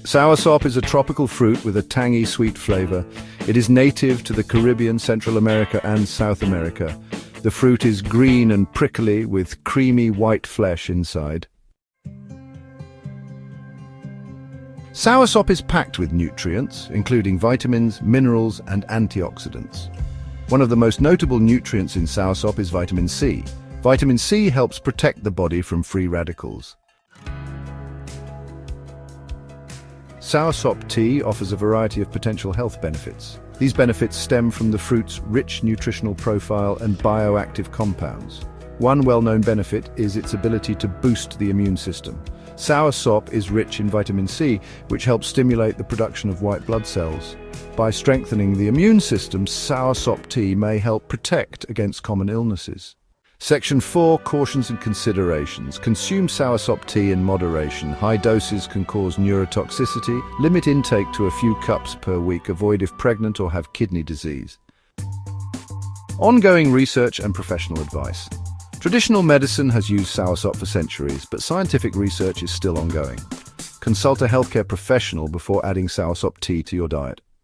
Soursop is a tropical fruit with a tangy, sweet flavor. It is native to the Caribbean, Central America, and South America. The fruit is green and prickly with creamy white flesh inside. Soursop is packed with nutrients, including vitamins, minerals, and antioxidants. One of the most notable nutrients in soursop is vitamin C. Vitamin C helps protect the body from free radicals. Soursop tea offers a variety of potential health benefits. These benefits stem from the fruit's rich nutritional profile and bioactive compounds. One well-known benefit is its ability to boost the immune system. Soursop is rich in vitamin C, which helps stimulate the production of white blood cells. By strengthening the immune system, soursop tea may help protect against common illnesses. Section 4, Cautions and Considerations. Consume soursop tea in moderation. High doses can cause neurotoxicity. Limit intake to a few cups per week. Avoid if pregnant or have kidney disease. Ongoing research and professional advice. Traditional medicine has used soursop for centuries, but scientific research is still ongoing. Consult a healthcare professional before adding soursop tea to your diet.